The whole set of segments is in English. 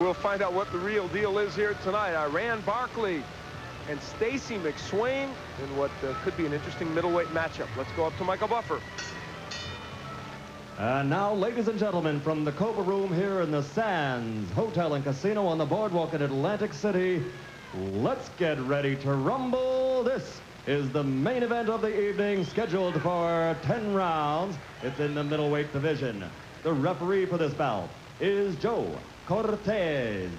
We'll find out what the real deal is here tonight. Barkley and Stacy McSwain in what could be an interesting middleweight matchup. Let's go up to Michael Buffer. And now, ladies and gentlemen, from the Cobra Room here in the Sands Hotel and Casino on the boardwalk in Atlantic City, let's get ready to rumble. This is the main event of the evening, scheduled for 10 rounds. It's in the middleweight division. The referee for this bout is Joe Cortez.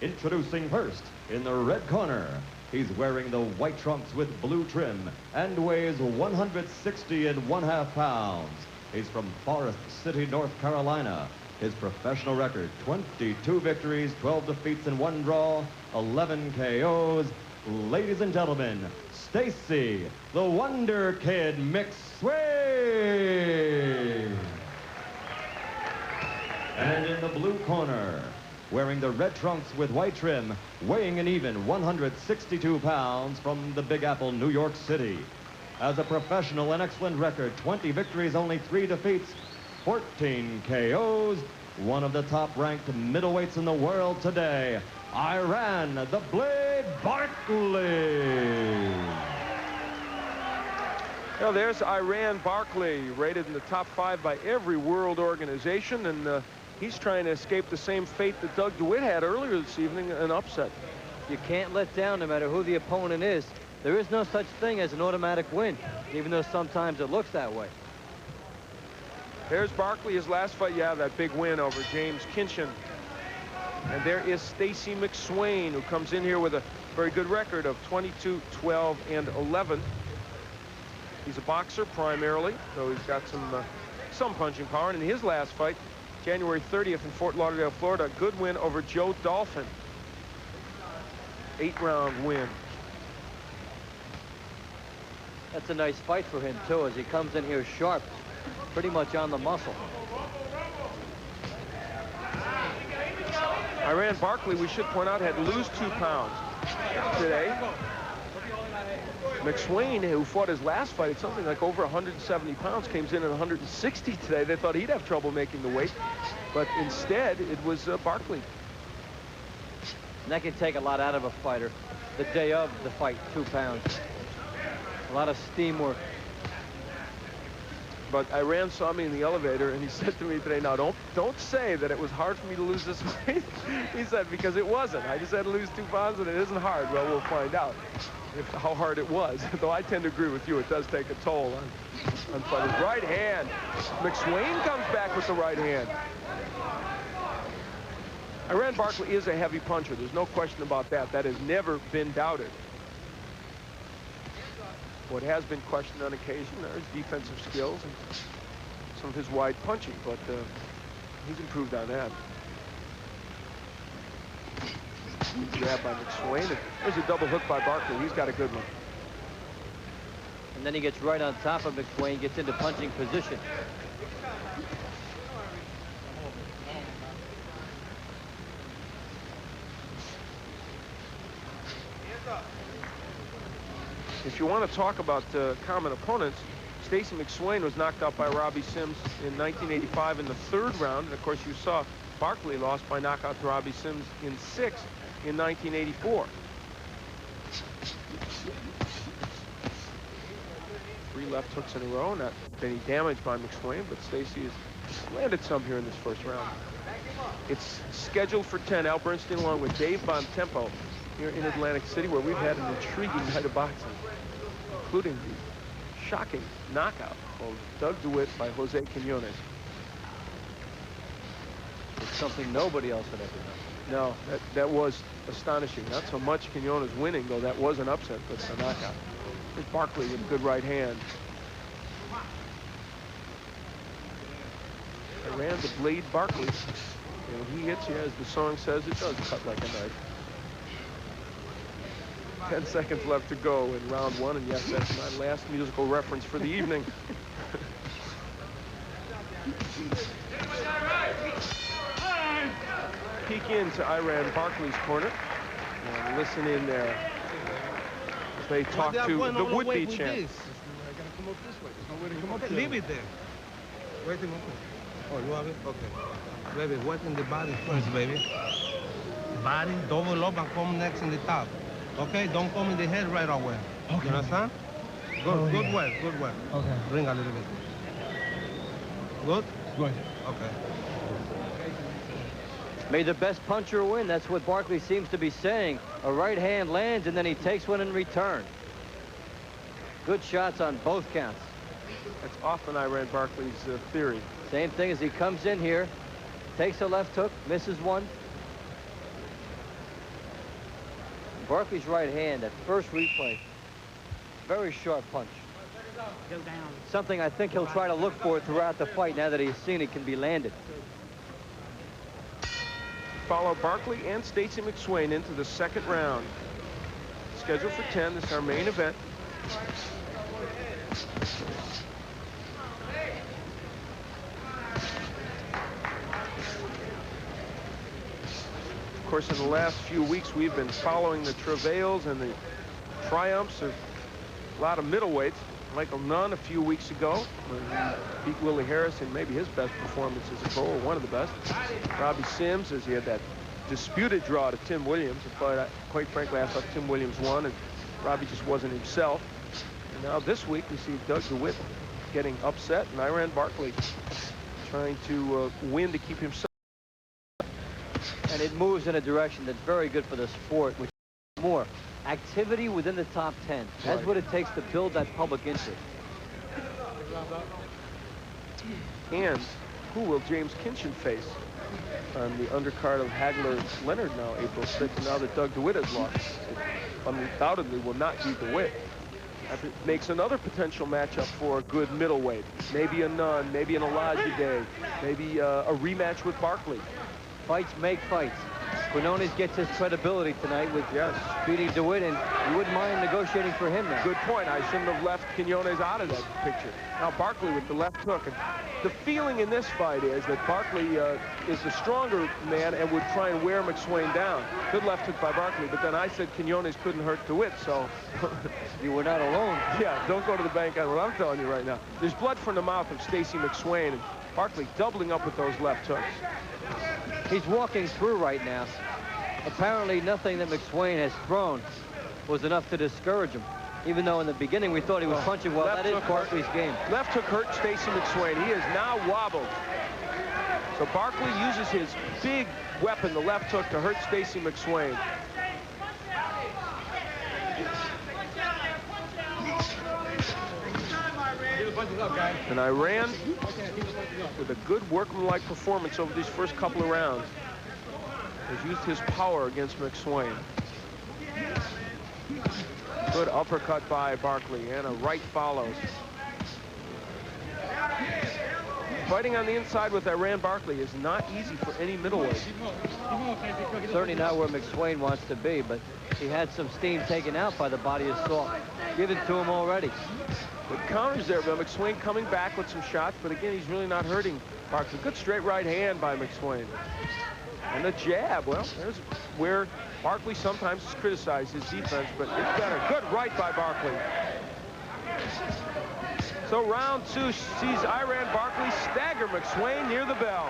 Introducing first, in the red corner, he's wearing the white trunks with blue trim and weighs 160½ pounds. He's from Forest City, North Carolina. His professional record, 22 victories, 12 defeats and 1 draw, 11 KOs. Ladies and gentlemen, Stacy, the Wonder Kid McSwain. And in the blue corner, wearing the red trunks with white trim, weighing an even 162 pounds, from the Big Apple, New York City. Has a professional and excellent record, 20 victories, only 3 defeats, 14 KOs, one of the top-ranked middleweights in the world today, Iran the Blade Barkley. Well, there's Iran Barkley, rated in the top 5 by every world organization, and he's trying to escape the same fate that Doug DeWitt had earlier this evening, an upset. You can't let down no matter who the opponent is. There is no such thing as an automatic win, even though sometimes it looks that way. There's Barkley, his last fight. Yeah, that big win over James Kinchin. And there is Stacy McSwain, who comes in here with a very good record of 22, 12, and 11. He's a boxer primarily, though he's got some punching power. And in his last fight, January 30th in Fort Lauderdale, Florida, a good win over Joe Dolphin. 8-round win. That's a nice fight for him, too, as he comes in here sharp, pretty much on the muscle. Iran Barkley, we should point out, had to lose 2 pounds today. McSwain, who fought his last fight at something like over 170 pounds, came in at 160 today. They thought he'd have trouble making the weight, but instead it was Barkley. And that can take a lot out of a fighter. The day of the fight, 2 pounds. A lot of steam work. But Iran saw me in the elevator, and he said to me today, now don't say that it was hard for me to lose this weight. He said, because it wasn't. I just had to lose 2 pounds, and it isn't hard. Well, we'll find out how hard it was. Though I tend to agree with you, it does take a toll on fighters. Right hand. McSwain comes back with the right hand. Iran Barkley is a heavy puncher. There's no question about that. That has never been doubted. What has been questioned on occasion are his defensive skills and some of his wide punching, but he's improved on that. Jab by McSwain, and there's a double hook by Barkley. He's got a good one. And then he gets right on top of McSwain, gets into punching position. If you want to talk about common opponents, Stacy McSwain was knocked out by Robbie Sims in 1985 in the 3rd round. And of course, you saw Barkley lost by knockout to Robbie Sims in 6th in 1984. 3 left hooks in a row, not any damage by McSwain, but Stacy has landed some here in this 1st round. It's scheduled for 10. Al Bernstein along with Dave Bontempo here in Atlantic City, where we've had an intriguing night of boxing, including the shocking knockout of Doug DeWitt by Jose Quinones. It's something nobody else had ever done. No, that was astonishing. Not so much Quinones winning, though that was an upset, but a knockout. Here's Barkley with a good right hand. Iran the Blade Barkley. And when he hits you, as the song says, it does cut like a knife. 10 seconds left to go in round 1, and yes, that's my last musical reference for the evening. Peek into Iran Barkley's corner and listen in there as they talk to the would-be champ. I gotta come up this way. There's no way to come up there. Leave it there. Wait a moment. Oh, you have it? Okay. Baby, work in the body first, baby. body, double up, and come next in the top. Okay? Don't come in the head right away. Okay. You understand? Good, good well, good well. Okay. Bring a little bit. Good? Good. Okay. May the best puncher win. That's what Barkley seems to be saying. A right hand lands, and then he takes one in return. Good shots on both counts. That's often Iran Barkley's theory. Same thing as he comes in here, takes a left hook, misses one. Barkley's right hand, that first replay, very sharp punch. Something I think he'll try to look for throughout the fight now that he's seen it can be landed. Follow Barkley and Stacy McSwain into the second round. Scheduled for 10. This is our main event. Of course, in the last few weeks, we've been following the travails and the triumphs of a lot of middleweights. Michael Nunn a few weeks ago, when he beat Willie Harris in maybe his best performance as a pro, or one of the best. Robbie Sims, as he had that disputed draw to Tim Williams, but quite frankly, I thought Tim Williams won, and Robbie just wasn't himself. And now this week, we see Doug DeWitt getting upset, and Iran Barkley trying to win to keep himself. And it moves in a direction that's very good for the sport, which is more activity within the top 10. That's right. what it takes to build that public interest. And who will James Kinchin face on the undercard of Hagler-Leonard now, April 6th, now that Doug DeWitt has lost? It undoubtedly will not be DeWitt. That makes another potential matchup for a good middleweight. Maybe a Nunn, maybe an Olajide, maybe a rematch with Barkley. Fights make fights. Quinones gets his credibility tonight with beating DeWitt, and you wouldn't mind negotiating for him now. Good point. I shouldn't have left Quinones out of that picture. Now Barkley with the left hook. And the feeling in this fight is that Barkley is the stronger man and would try and wear McSwain down. Good left hook by Barkley, but then I said Quinones couldn't hurt DeWitt, so... You were not alone. Yeah, don't go to the bank on what I'm telling you right now. There's blood from the mouth of Stacy McSwain, and Barkley doubling up with those left hooks. He's walking through right now. Apparently nothing that McSwain has thrown was enough to discourage him. Even though in the beginning we thought he was punching well. That is Barkley's game. Left hook hurt Stacy McSwain. He is now wobbled. So Barkley uses his big weapon, the left hook, to hurt Stacy McSwain. And Iran, with a good workmanlike performance over these first couple of rounds, has used his power against McSwain. Good uppercut by Barkley, and a right follows. Fighting on the inside with Iran Barkley is not easy for any middleweight. Certainly not where McSwain wants to be, but he had some steam taken out by the body assault. Give it to him already. Good counters there, but McSwain coming back with some shots, but again, he's really not hurting Barkley. Good straight right hand by McSwain. And the jab, well, there's where Barkley sometimes is criticized his defense, but it's better. Good right by Barkley. So round two sees Iran Barkley stagger McSwain near the bell.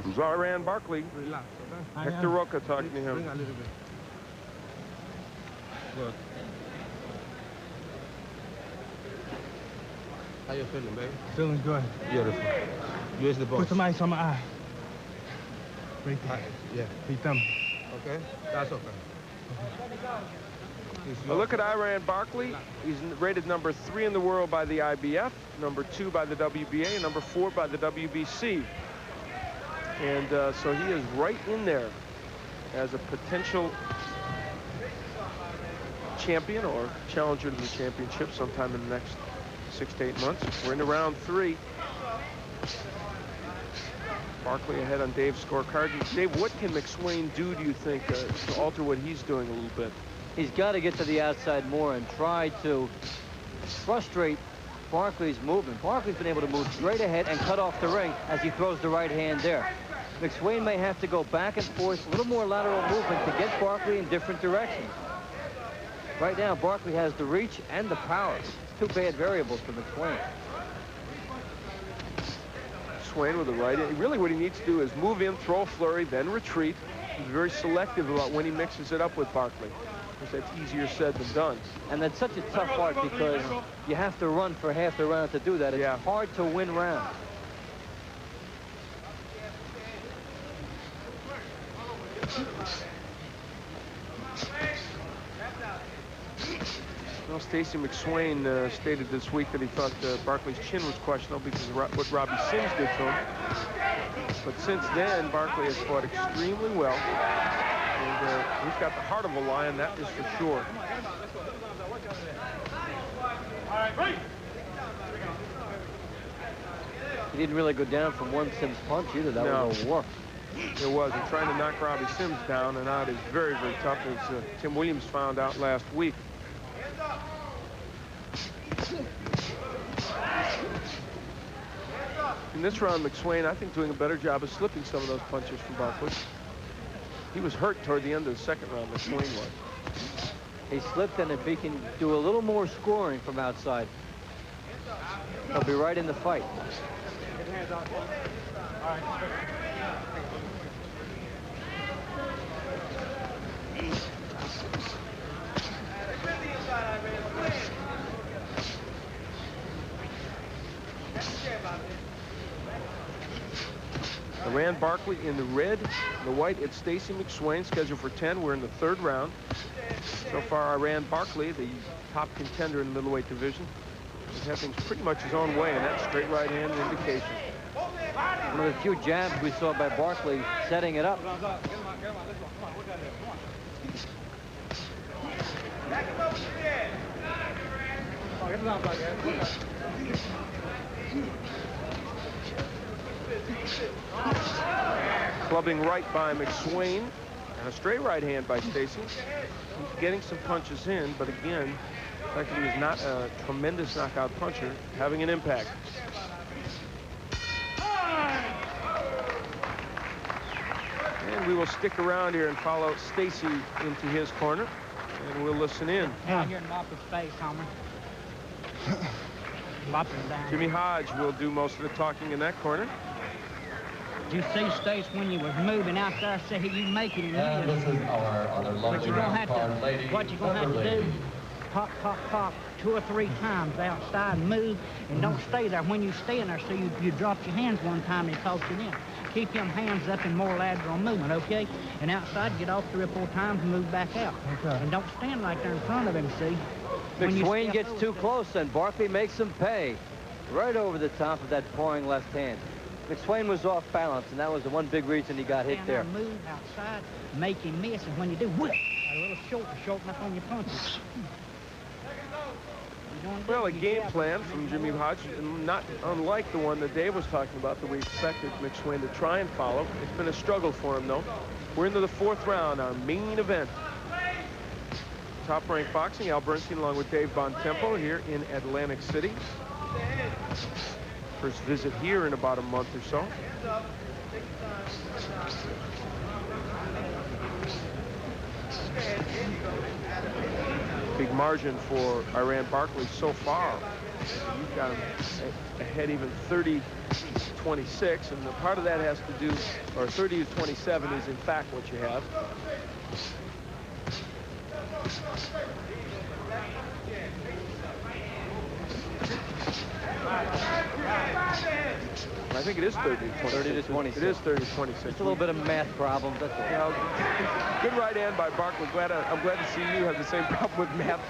Who's Iran Barkley? Relax, okay? Hector Roca talking to him. Bring a little bit. Good. How you feeling, baby? Feeling good. Beautiful. Use the box. Put some ice on my eye. Right there. Yeah. Your thumb. Okay? That's okay. Well, look at Iran Barkley. He's rated number 3 in the world by the IBF, number 2 by the WBA, and number 4 by the WBC. And so he is right in there as a potential champion or challenger to the championship sometime in the next 6 to 8 months. We're into round 3. Barkley ahead on Dave's scorecard. Dave, what can McSwain do, do you think, to alter what he's doing a little bit? He's got to get to the outside more and try to frustrate Barkley's movement. Barkley's been able to move straight ahead and cut off the ring as he throws the right hand there. McSwain may have to go back and forth, a little more lateral movement to get Barkley in different directions. Right now, Barkley has the reach and the power. It's two bad variables for McSwain. McSwain with the right. Really what he needs to do is move in, throw a flurry, then retreat. He's very selective about when he mixes it up with Barkley. Because that's easier said than done. And that's such a tough art because you have to run for half the round to do that. It's hard to win rounds. Well, Stacy McSwain stated this week that he thought Barkley's chin was questionable because of what Robbie Sims did to him. But since then, Barkley has fought extremely well. And he's got the heart of a lion, that is for sure. He didn't really go down from one Sims punch either. That was a work. It was. And trying to knock Robbie Sims down and out is very, very tough, as Tim Williams found out last week. In this round, McSwain, I think, doing a better job of slipping some of those punches from Barkley. He was hurt toward the end of the second round, McSwain was. He slipped, and if he can do a little more scoring from outside, he'll be right in the fight. Iran Barkley in the red, the white, it's Stacy McSwain, scheduled for 10. We're in the third round. So far, Iran Barkley, the top contender in the middleweight division, is having pretty much his own way, and that straight right hand indication. One of the few jabs we saw by Barkley setting it up. Clubbing right by McSwain, and a straight right hand by Stacy. He's getting some punches in, but again, the fact that he is not a tremendous knockout puncher, having an impact. And we will stick around here and follow Stacy into his corner, and we'll listen in. Down here in Mopper's face, Homer. Mopper's down. Jimmy Hodge will do most of the talking in that corner. Did you see, Stace, when you was moving out there, say you make it in And this is our other lovely round card lady. What you're gonna have to do, pop, pop, pop 2 or 3 times outside, move, and don't stay there. When you stand there, so you dropped your hands one time and it tossed you in. Keep them hands up in more lateral movement, okay? And outside, get off 3 or 4 times and move back out. Okay. And don't stand right there in front of him, see? McSwain gets too close, and Barkley makes him pay. Right over the top of that pawing left hand. McSwain was off balance, and that was the one big reason he got hit there. Move outside, make him miss, and when you do, whip, a little shorten up on your punches. Well, a game plan from Jimmy Hodge, not unlike the one that Dave was talking about that we expected McSwain to try and follow. It's been a struggle for him, though. We're into the 4th round, our main event. Top Rank Boxing, Al Bernstein along with Dave Bontempo here in Atlantic City. First visit here in about a month or so. Big margin for Iran Barkley so far. You've got him ahead even 30-26, and part of that has to do, or 30-27 is in fact what you have. I think it is 30-26. It is 30-26. Just a little bit of math problem. That's all. You know, good right hand by Barkley. I'm glad to see you have the same problem with math.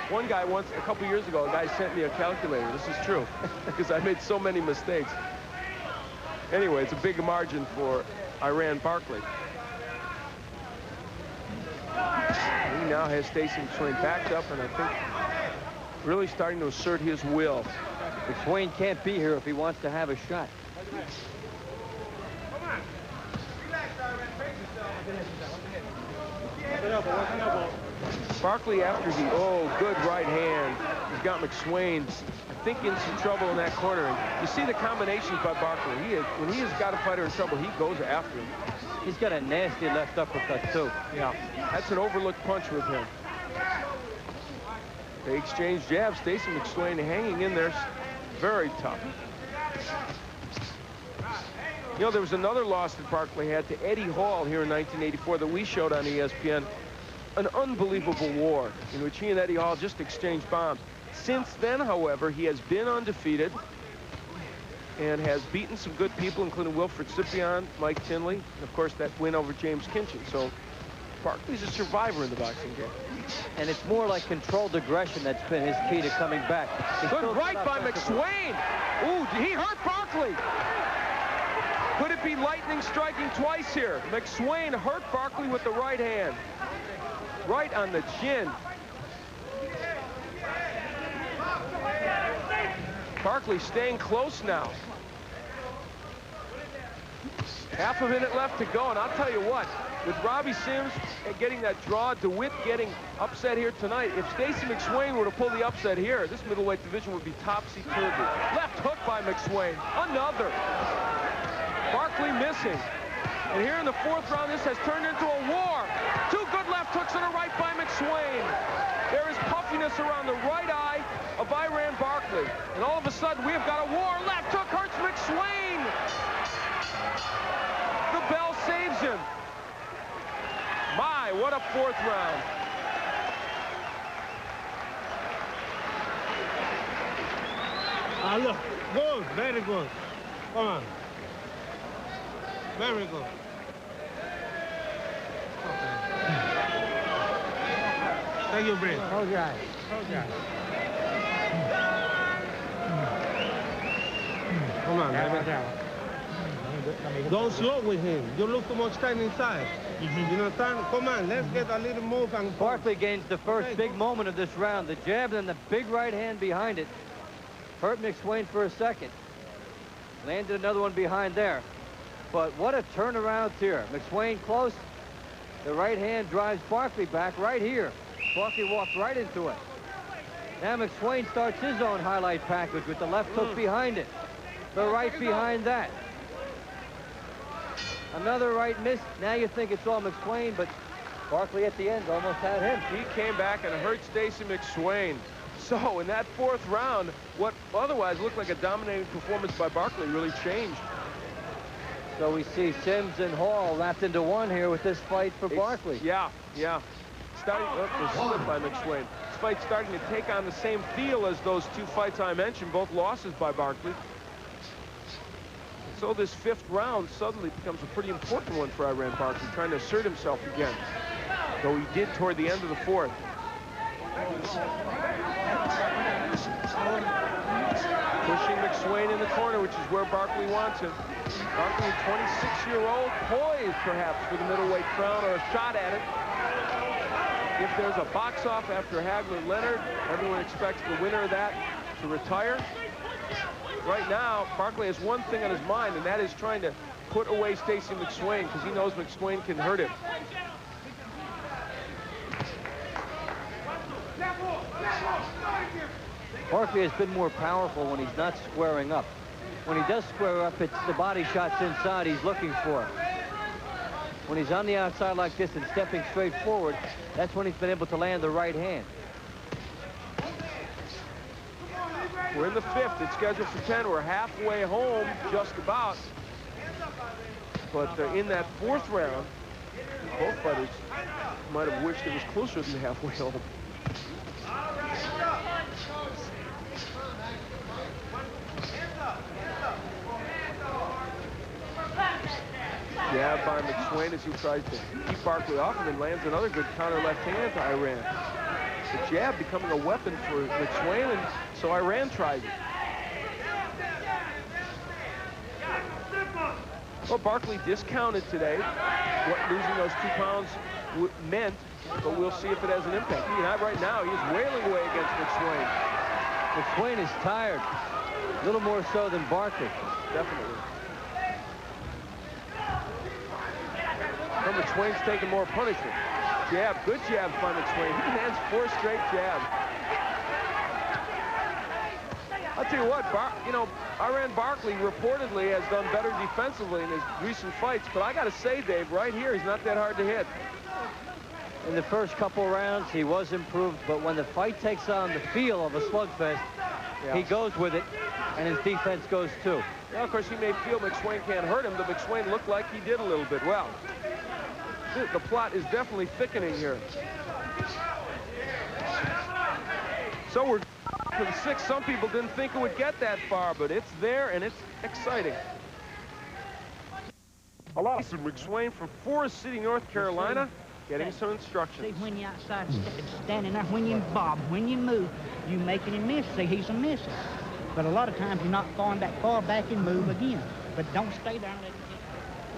One guy once, a couple years ago, a guy sent me a calculator. This is true, because I made so many mistakes. Anyway, it's a big margin for Iran Barkley. He now has Stacy McSwain backed up, and I think really starting to assert his will. McSwain can't be here if he wants to have a shot. Barkley after the, good right hand. He's got McSwain, I think, in some trouble in that corner. And you see the combinations by Barkley. When he has got a fighter in trouble, he goes after him. He's got a nasty left uppercut, too. Yeah, that's an overlooked punch with him. They exchange jabs. Stacy McSwain hanging in there. Very tough. You know, there was another loss that Barkley had to Eddie Hall here in 1984 that we showed on ESPN. An unbelievable war in which he and Eddie Hall just exchanged bombs. Since then, however, he has been undefeated and has beaten some good people, including Wilfred Scipion, Mike Tinley, and of course that win over James Kinchin. So Barkley's a survivor in the boxing game. And it's more like controlled aggression that's been his key to coming back. Good right by McSwain. Ooh, he hurt Barkley. Could it be lightning striking twice here? McSwain hurt Barkley with the right hand. Right on the chin. Barkley staying close now. Half a minute left to go, and I'll tell you what, with Robbie Sims getting that draw, DeWitt getting upset here tonight, if Stacy McSwain were to pull the upset here, this middleweight division would be topsy-turvy. Left hook by McSwain. Another. Barkley missing. And here in the fourth round, this has turned into a war. Two good left hooks and a right by McSwain. There is puffiness around the right eye of Iran Barkley. And all of a sudden, we have got a war. Left hook hurts McSwain. The bell saves him. My, what a fourth round. Ah, look, good, very good. Come on. Very good. Okay. Take your breath. Hold your eyes. Hold your eyes. Come on, baby. Go slow with him. You look too much time inside. You understand? Come on, let's get a little move and Barkley gains the first big moment of this round. The jab and the big right hand behind it. Hurt McSwain for a second. Landed another one behind there. But what a turnaround here. McSwain close. The right hand drives Barkley back right here. Barkley walked right into it. Now McSwain starts his own highlight package with the left hook behind it. The right behind that. Another right miss. Now you think it's all McSwain, but Barkley at the end almost had him. He came back and hurt Stacy McSwain. So in that fourth round, what otherwise looked like a dominating performance by Barkley really changed. So we see Sims and Hall wrapped into one here with this fight for Barkley. Yeah. Starting the slip by McSwain. This fight's starting to take on the same feel as those two fights I mentioned, both losses by Barkley. So this fifth round suddenly becomes a pretty important one for Iran Barkley, trying to assert himself again, though he did toward the end of the fourth. Pushing McSwain in the corner, which is where Barkley wants him. Barkley, 26-year-old, poised perhaps for the middleweight crown or a shot at it. If there's a box-off after Hagler-Leonard, everyone expects the winner of that to retire. Right now, Barkley has one thing on his mind, and that is trying to put away Stacy McSwain, because he knows McSwain can hurt him. Barkley has been more powerful when he's not squaring up. When he does square up, it's the body shots inside he's looking for. When he's on the outside like this and stepping straight forward, that's when he's been able to land the right hand. We're in the fifth. It's scheduled for 10. We're halfway home, just about. But in that fourth round, both fighters might have wished it was closer than halfway home. Jab by McSwain as he tries to keep Barkley off and then lands another good counter left hand to Iran. The jab becoming a weapon for McSwain, and so Iran tries it. Well, Barkley discounted today what losing those 2 pounds meant, but we'll see if it has an impact. Right now, he's wailing away against McSwain. McSwain is tired, a little more so than Barkley. Definitely. Well, McSwain's taking more punishment. Jab, good jab by McSwain. He lands 4 straight jabs. I'll tell you what, Iran Barkley reportedly has done better defensively in his recent fights, but I got to say, Dave, right here, he's not that hard to hit. In the first couple rounds, he was improved, but when the fight takes on the feel of a slugfest, he goes with it, and his defense goes too. Now, of course, he may feel McSwain can't hurt him, but McSwain looked like he did a little bit. Well, the plot is definitely thickening here. So we're to the sixth. Some people didn't think it would get that far, but it's there, and it's exciting. Jason McSwain from Forest City, North Carolina, getting some instructions. See, when you're outside standing there, when you bob, when you move, you making him miss. See, he's a misser. But a lot of times you're not going that far back and move again. But don't stay there and let it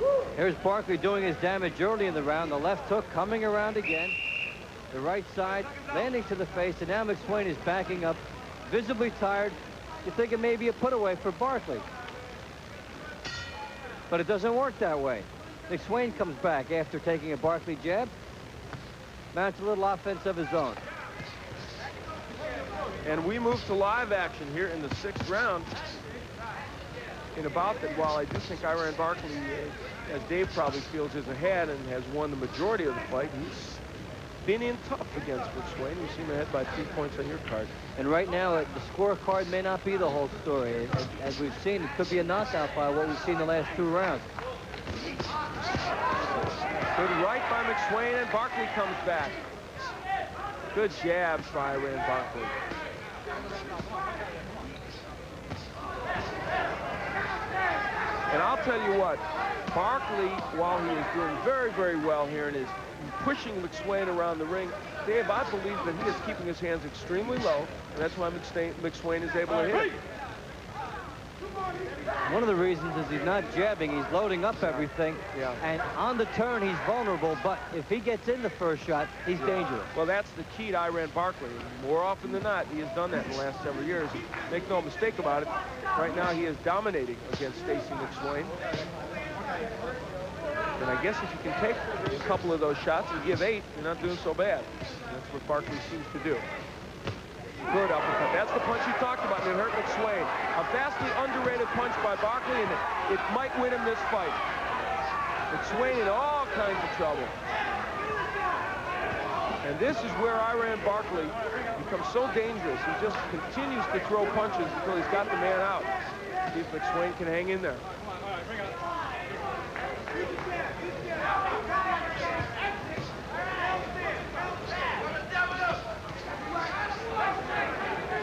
get. Here's Barkley doing his damage early in the round. The left hook coming around again. The right side landing to the face, and now McSwain is backing up, visibly tired. You think it may be a put away for Barkley. But it doesn't work that way. McSwain comes back after taking a Barkley jab. Mounts a little offense of his own. And we move to live action here in the sixth round. In about that, while I do think Iran Barkley, as Dave probably feels, is ahead and has won the majority of the fight, he's been in tough against McSwain. You see him ahead by 3 points on your card. And right now, the scorecard may not be the whole story. As we've seen, it could be a knockout by what we've seen the last 2 rounds. Good right by McSwain, and Barkley comes back. Good jabs by Iran Barkley. And I'll tell you what, Barkley, while he is doing very, very well here and is pushing McSwain around the ring, Dave, I believe that he is keeping his hands extremely low, and that's why McSwain is able to hit. One of the reasons is he's not jabbing, he's loading up everything. Yeah. And on the turn, he's vulnerable, but if he gets in the first shot, he's dangerous. Well, that's the key to Iran Barkley. More often than not, he has done that in the last several years. Make no mistake about it, right now he is dominating against Stacy McSwain. And I guess if you can take a couple of those shots and give 8, you're not doing so bad. That's what Barkley seems to do. Good uppercut. That's the punch you talked about, and it hurt McSwain. A vastly underrated punch by Barkley, and it might win him this fight. McSwain in all kinds of trouble. And this is where Iran Barkley becomes so dangerous. He just continues to throw punches until he's got the man out. See if McSwain can hang in there.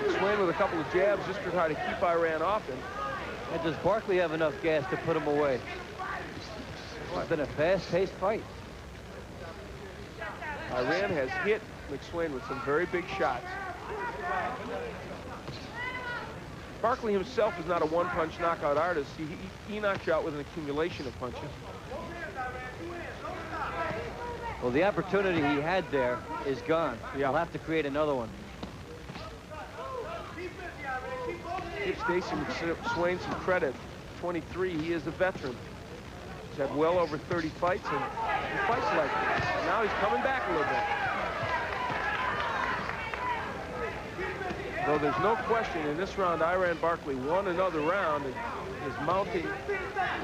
McSwain with a couple of jabs just to try to keep Iran off him. And does Barkley have enough gas to put him away? It's been a fast-paced fight. Iran has hit McSwain with some very big shots. Barkley himself is not a one-punch knockout artist. He knocks you out with an accumulation of punches. Well, the opportunity he had there is gone. Yeah. He'll have to create another one. Give Stacy McSwain some credit. 23, he is a veteran. He's had well over 30 fights, and he fights like this. Now he's coming back a little bit. Though there's no question in this round, Iran Barkley won another round and is mounting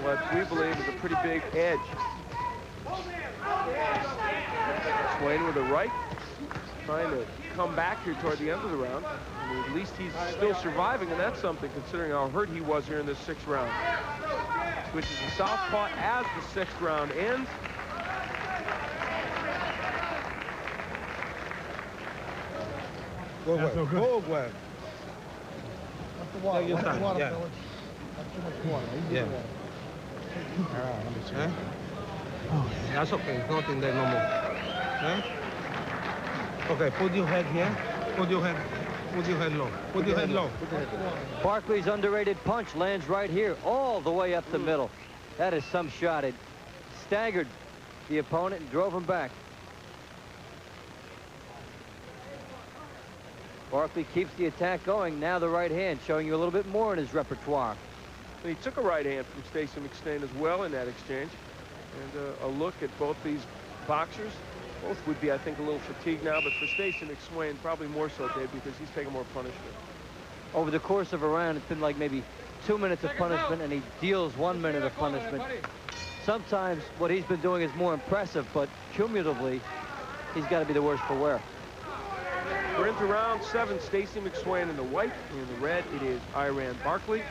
what we believe is a pretty big edge. McSwain with a right, trying to come back here toward the end of the round. I mean, at least he's still surviving, and that's something considering how hurt he was here in this 6th round. Switches to southpaw as the 6th round ends. Go away. so good. Go away. That's the water. Take your That's the time, water, yeah. fellas. That's too much water. You Yeah. do the water. Eh? That's okay. It's nothing there no more. Eh? Okay, put your head here. Put your head low. Put your head low. Barkley's underrated punch lands right here, all the way up the middle. That is some shot. It staggered the opponent and drove him back. Barkley keeps the attack going. Now the right hand, showing you a little bit more in his repertoire. And he took a right hand from Stacy McSwain as well in that exchange. And a look at both these boxers. Both would be, I think, a little fatigued now, but for Stacy McSwain, probably more so, Dave, because he's taking more punishment. Over the course of a round, it's been like maybe 2 minutes of punishment, and he deals 1 minute of punishment. Sometimes what he's been doing is more impressive, but cumulatively, he's got to be the worst for wear. We're into round 7. Stacy McSwain in the white. In the red, it is Iran Barkley.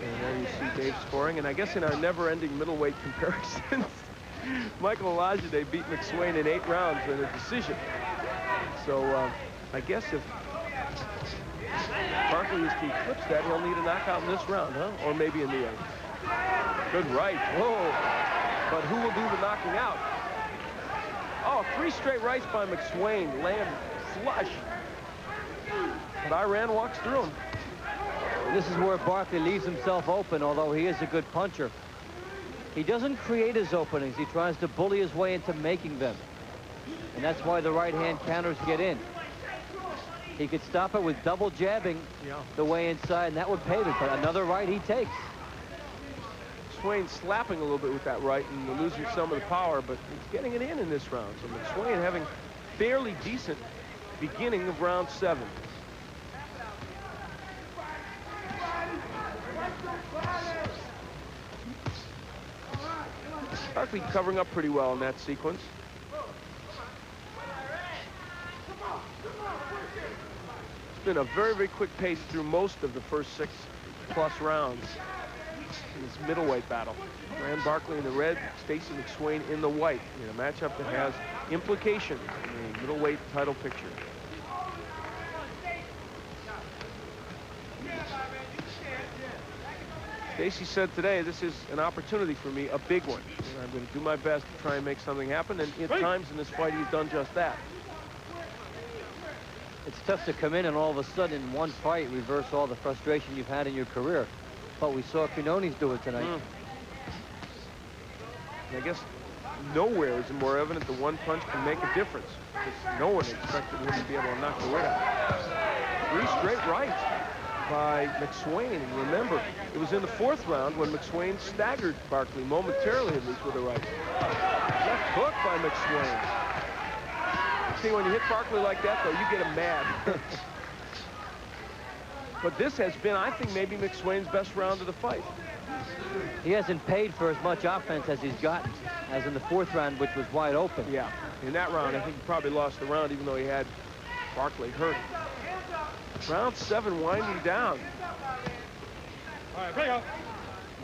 And there you see Dave scoring. And I guess in our never-ending middleweight comparisons, Michael Olajide beat McSwain in 8 rounds in a decision. So I guess if Barkley is to eclipse that, he'll need a knockout in this round, huh? Or maybe in the 8th. Good right. Whoa. But who will do the knocking out? Oh, 3 straight rights by McSwain. Land flush. But Iran walks through him. This is where Barkley leaves himself open, although he is a good puncher. He doesn't create his openings. He tries to bully his way into making them. And that's why the right-hand counters get in. He could stop it with double jabbing the way inside, and that would pave it. But another right he takes. McSwain slapping a little bit with that right and losing some of the power, but he's getting it in this round. So McSwain having fairly decent beginning of round 7. Barkley covering up pretty well in that sequence. It's been a very, very quick pace through most of the first 6+ rounds in this middleweight battle. Iran Barkley in the red, Stacy McSwain in the white, in a matchup that has implication in the middleweight title picture. Stacy said today, this is an opportunity for me, a big one. And I'm going to do my best to try and make something happen. And at times in this fight, he's done just that. It's tough to come in and all of a sudden in one fight reverse all the frustration you've had in your career. But we saw Quinones do it tonight. And I guess nowhere is it more evident that one punch can make a difference, because no one expected him to be able to knock the weight out. 3 straight rights by McSwain. And remember, it was in the 4th round when McSwain staggered Barkley momentarily, at least with a right. Left hook by McSwain. See, when you hit Barkley like that, though, you get him mad. But this has been, I think, maybe McSwain's best round of the fight. He hasn't paid for as much offense as he's gotten, as in the 4th round, which was wide open. Yeah, in that round, I think he probably lost the round, even though he had Barkley hurt. Round 7 winding down. All right, bring up.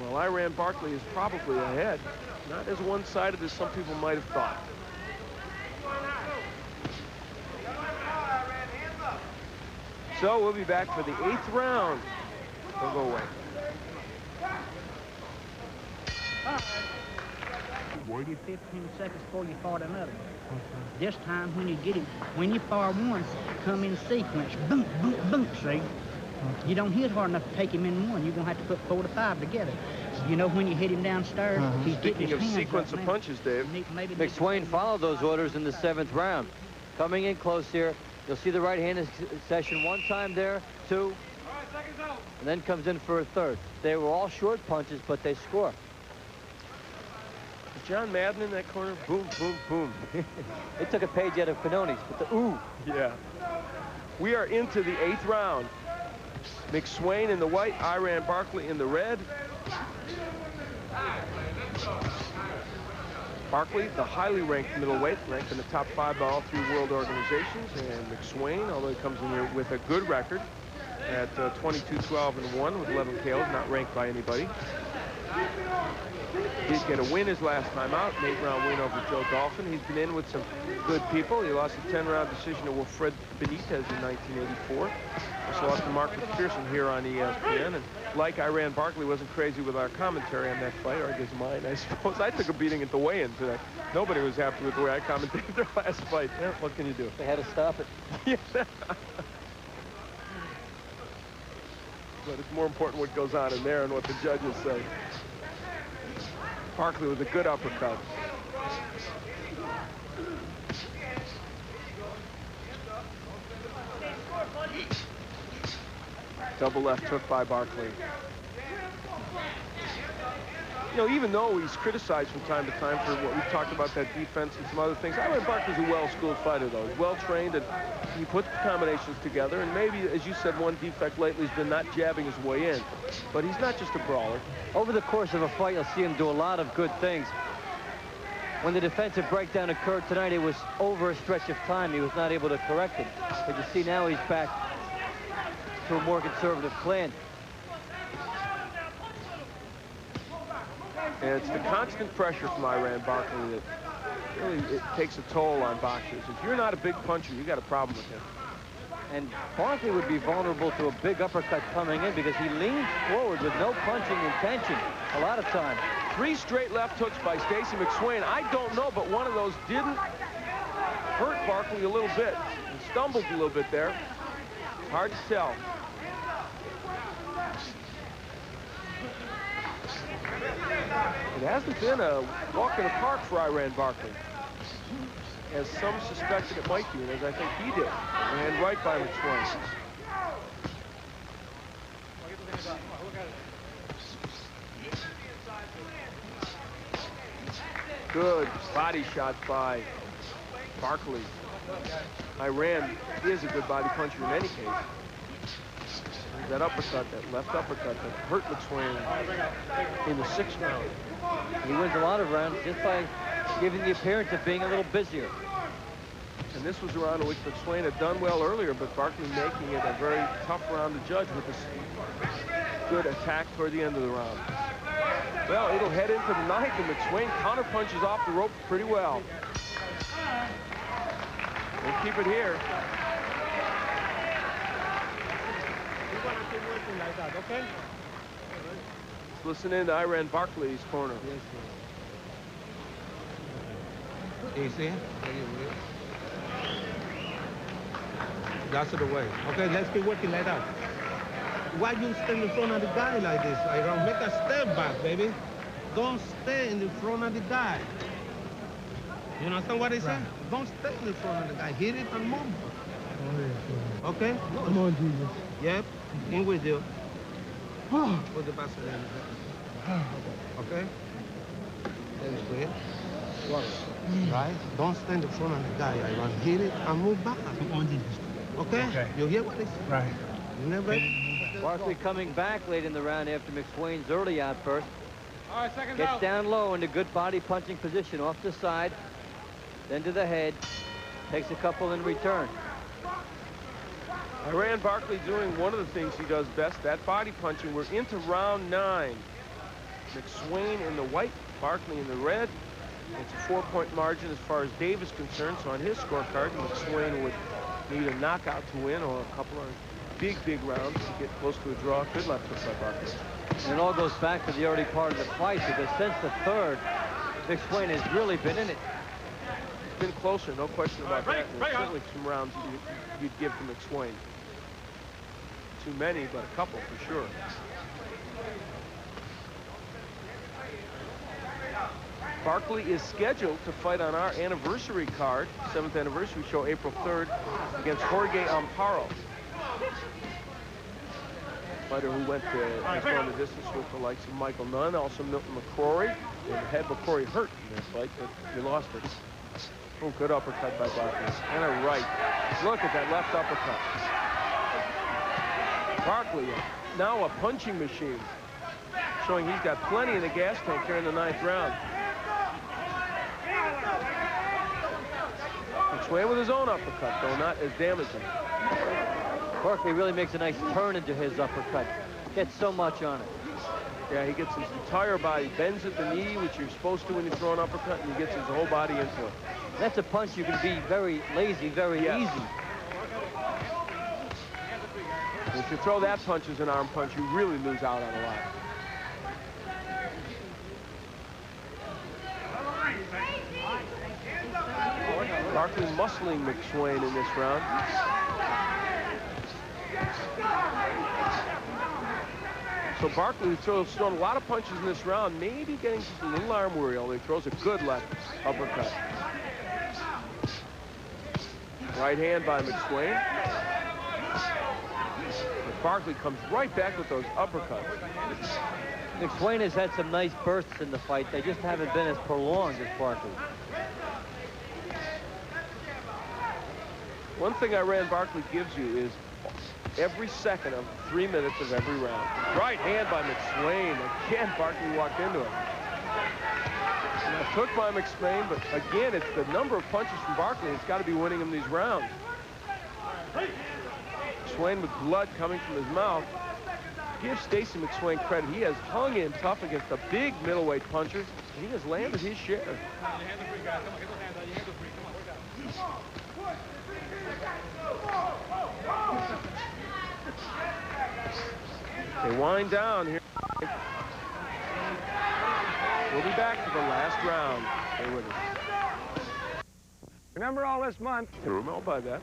Well, Iran Barkley is probably ahead. Not as one-sided as some people might have thought. So we'll be back for the 8th round. Don't go away. You 15 seconds before you fought another. This time when you get him, when you fire one, come in sequence. Boom, boom, boom, see? You don't hit hard enough to take him in one. You're going to have to put 4 to 5 together. You know when you hit him downstairs, he's getting his hands Speaking of sequence of punches, Dave. McSwain followed those orders in the 7th round. Coming in close here. You'll see the right hand session 1 time there, 2, and then comes in for a 3rd. They were all short punches, but they score. John Madden in that corner, boom, boom, boom. They took a page out of Quinones with the ooh. Yeah. We are into the 8th round. McSwain in the white, Iran Barkley in the red. Barkley, the highly ranked middleweight, ranked in the top 5 by all 3 world organizations. And McSwain, although he comes in here with a good record at 22-12-1 with 11 KOs, not ranked by anybody. He did get a win his last time out, an 8-round win over Joe Dolphin. He's been in with some good people. He lost a 10-round decision to Wilfred Benitez in 1984. Also lost to Mark McPherson here on ESPN. And like Iran Barkley wasn't crazy with our commentary on that fight, or I guess mine, I suppose. I took a beating at the weigh-in today. Nobody was happy with the way I commentated their last fight. Yeah, what can you do? They had to stop it. Yeah. But it's more important what goes on in there and what the judges say. Barkley with a good uppercut. Double left hook by Barkley. You know, even though he's criticized from time to time for what we've talked about, that defense and some other things, Iran Barkley's a well-schooled fighter, though. He's well-trained, and he puts the combinations together. And maybe, as you said, one defect lately has been not jabbing his way in. But he's not just a brawler. Over the course of a fight, you'll see him do a lot of good things. When the defensive breakdown occurred tonight, it was over a stretch of time. He was not able to correct it. But you see now he's back to a more conservative plan. And it's the constant pressure from Iran Barkley that really it takes a toll on boxers. If you're not a big puncher, you got a problem with him. And Barkley would be vulnerable to a big uppercut coming in because he leans forward with no punching intention a lot of times. 3 straight left hooks by Stacy McSwain. I don't know, but one of those didn't hurt Barkley a little bit. He stumbled a little bit there. Hard to tell. It hasn't been a walk in the park for Iran Barkley, as some suspected it might be, and as I think he did. And right by McSwain. Good body shot by Barkley. Iran is a good body puncher in any case. That uppercut, that left uppercut that hurt McSwain in the 6th round. He wins a lot of rounds just by giving the appearance of being a little busier. And this was a round in which McSwain had done well earlier, but Barkley making it a very tough round to judge with this good attack toward the end of the round. Well, it'll head into the 9th, and McSwain counter-punches off the rope pretty well. We'll keep it here. Okay? Let's listen in to Iran Barkley's corner. Easy. That's the way. Okay, let's keep working like that. Why you stand in front of the guy like this, Iran? Make a step back, baby. Don't stay in the front of the guy. You understand what I said? Don't stay in the front of the guy. Hit it and move. Okay? Come on, Jesus. Yep. In with you. Put the basket in. Okay? That's good. Right? Don't stand in front of the guy, Iran. Hit it and move back. Okay? You hear what I said? Right. You never... Barkley coming back late in the round after McSwain's early outburst. All right, second Gets out. down low in a good body punching position off the side, then to the head. Takes a couple in return. Iran Barkley doing one of the things he does best, that body punching. We're into round 9. McSwain in the white, Barkley in the red. It's a 4-point margin as far as Dave is concerned, so on his scorecard, McSwain would need a knockout to win or a couple of big rounds to get close to a draw. Good left hook by Barkley. And it all goes back to the early part of the fight because since the 3rd, McSwain has really been in it. It's been closer, no question about that. There's certainly some rounds you'd give to McSwain. Too many, but a couple for sure. Barkley is scheduled to fight on our anniversary card, 7th anniversary show, April 3rd, against Jorge Amparo. Fighter who went the distance with the likes of Michael Nunn, also Milton McCrory. And had McCrory hurt in this fight, but he lost it. Oh, good uppercut by Barkley. And a right. Look at that left uppercut. Barkley, now a punching machine, showing he's got plenty in the gas tank here in the 9th round. McSwain with his own uppercut, though not as damaging. Barkley really makes a nice turn into his uppercut. Gets so much on it. Yeah, he gets his entire body, bends at the knee, which you're supposed to when you throw an uppercut, and he gets his whole body into it. That's a punch you can be very lazy, very easy. If you throw that punch as an arm punch, you really lose out on a lot. Barkley muscling McSwain in this round. So Barkley, who's thrown a lot of punches in this round, maybe getting just a little arm weary, although he throws a good left uppercut. Right hand by McSwain. But Barkley comes right back with those uppercuts. McSwain has had some nice bursts in the fight. They just haven't been as prolonged as Barkley. One thing Iran Barkley gives you is every second of 3 minutes of every round. Right hand by McSwain. Again, Barkley walked into it. Took by McSwain, but again, it's the number of punches from Barkley. It's got to be winning him these rounds. McSwain with blood coming from his mouth. Give Stacy McSwain credit. He has hung in tough against the big middleweight punchers. He has landed his share. They wind down here. We'll be back to the last round. Stay with us. Remember all this month. Remember by that.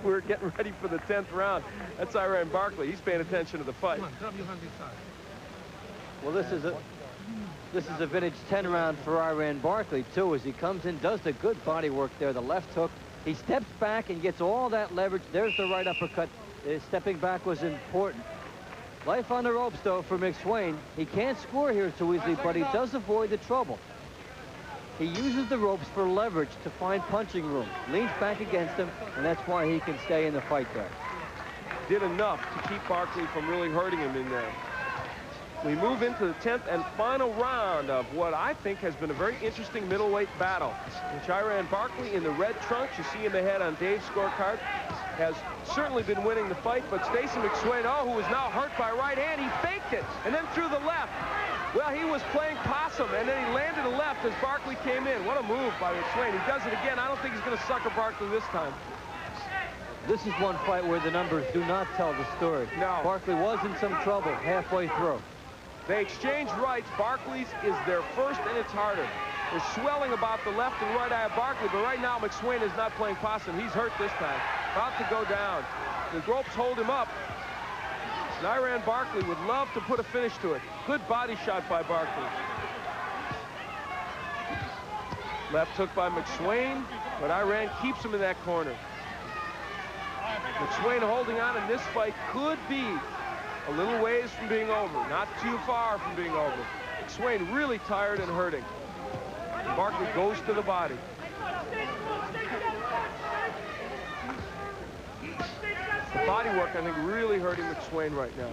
We're getting ready for the 10th round. That's Iran Barkley. He's paying attention to the fight. Well, this is a vintage 10-round for Iran Barkley, too, as he comes in, does the good body work there, the left hook. He steps back and gets all that leverage. There's the right uppercut. Stepping back was important. Life on the ropes, though, for McSwain. He can't score here too easily, but he does avoid the trouble. He uses the ropes for leverage to find punching room. Leans back against him, and that's why he can stay in the fight there. Did enough to keep Barkley from really hurting him in there. We move into the 10th and final round of what I think has been a very interesting middleweight battle, which Iran Barkley in the red trunks, you see him ahead on Dave's scorecard, has certainly been winning the fight, but Stacy McSwain, who was now hurt by right hand, he faked it and then threw the left. Well, he was playing possum, and then he landed a left as Barkley came in. What a move by McSwain. He does it again. I don't think he's going to sucker Barkley this time. This is one fight where the numbers do not tell the story. No. Barkley was in some trouble halfway through. They exchange rights. Barkley's is their first, and it's harder. There's swelling about the left and right eye of Barkley, but right now McSwain is not playing possum. He's hurt this time. About to go down. The ropes hold him up. And Iran Barkley would love to put a finish to it. Good body shot by Barkley. Left hook by McSwain, but Iran keeps him in that corner. McSwain holding on in this fight could be a little ways from being over. Not too far from being over. McSwain really tired and hurting. Barkley goes to the body. The body work, I think, really hurting McSwain right now.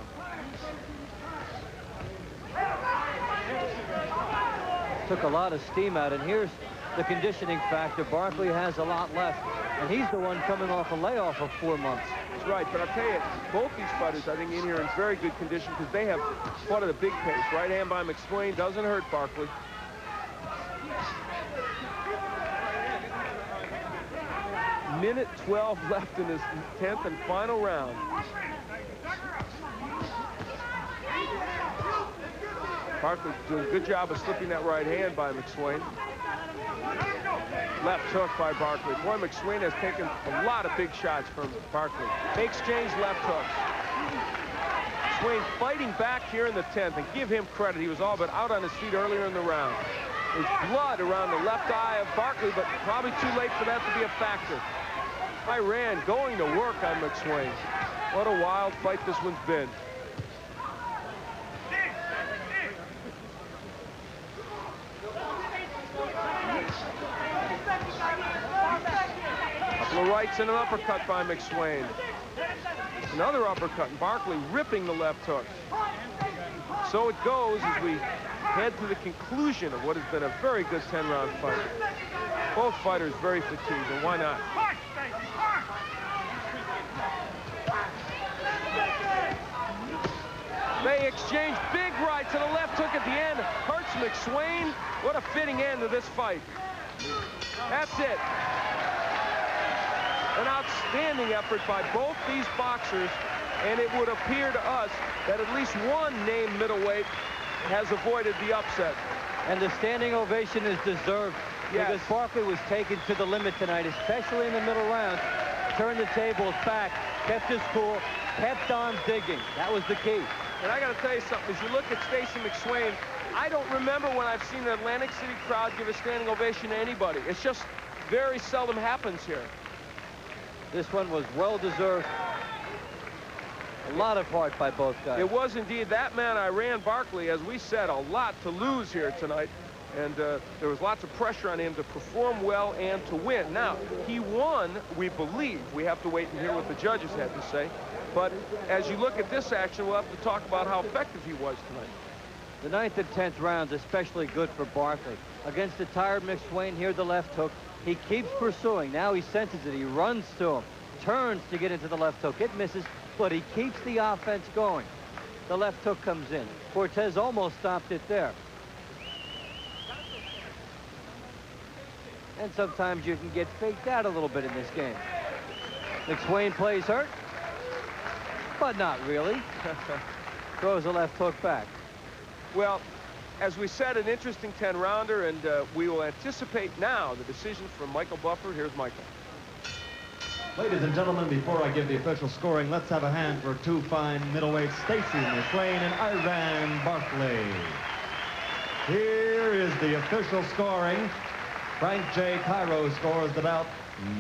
Took a lot of steam out, and here's the conditioning factor. Barkley has a lot left, and he's the one coming off a layoff of 4 months. That's right, but I'll tell you, both these fighters, I think, in here in very good condition because they have fought at a big pace. Right hand by McSwain doesn't hurt Barkley. Minute 12 left in this 10th and final round. Barkley doing a good job of slipping that right hand by McSwain. Left hook by Barkley. Boy, McSwain has taken a lot of big shots from Barkley. They exchange left hooks. McSwain fighting back here in the 10th, and give him credit. He was all but out on his feet earlier in the round. There's blood around the left eye of Barkley, but probably too late for that to be a factor. Iran going to work on McSwain. What a wild fight this one's been. Couple of rights and an uppercut by McSwain. Another uppercut, and Barkley ripping the left hook. So it goes as we head to the conclusion of what has been a very good 10-round fight. Both fighters very fatigued, and why not? They exchange big rights and a left hook at the end. Hurts McSwain. What a fitting end to this fight. That's it. An outstanding effort by both these boxers, and it would appear to us that at least one named middleweight has avoided the upset. And the standing ovation is deserved. Yes. Because Barkley was taken to the limit tonight, especially in the middle round. Turned the tables back, kept his cool, kept on digging. That was the key. And I got to tell you something. As you look at Stacy McSwain, I don't remember when I've seen an Atlantic City crowd give a standing ovation to anybody. It's just very seldom happens here. This one was well-deserved. A lot of heart by both guys. It was indeed. That man, Iran Barkley, as we said, a lot to lose here tonight. And there was lots of pressure on him to perform well and to win. Now, he won, we believe. We have to wait and hear what the judges had to say. But as you look at this action, we'll have to talk about how effective he was tonight. The 9th and 10th rounds, especially good for Barkley. Against the tired McSwain here, the left hook. He keeps pursuing. Now he senses it. He runs to him. Turns to get into the left hook. It misses, but he keeps the offense going. The left hook comes in. Cortez almost stopped it there. And sometimes you can get faked out a little bit in this game. McSwain plays hurt, but not really. Throws a left hook back. Well, as we said, an interesting 10-rounder, and we will anticipate now the decision from Michael Buffer. Here's Michael. Ladies and gentlemen, before I give the official scoring, let's have a hand for two fine middleweights, Stacy McSwain and Iran Barkley. Here is the official scoring. Frank J. Cairo scores the bout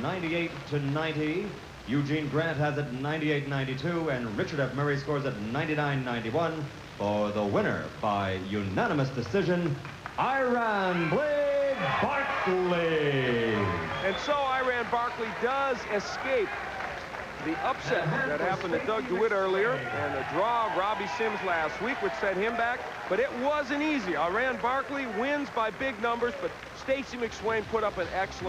98-90. Eugene Grant has it 98-92, and Richard F. Murray scores it 99-91 for the winner by unanimous decision, Iran Blade Barkley. And so Iran Barkley does escape the upset that happened to Doug DeWitt earlier and a draw of Robbie Sims last week, which set him back. But it wasn't easy. Iran Barkley wins by big numbers, but Stacy McSwain put up an excellent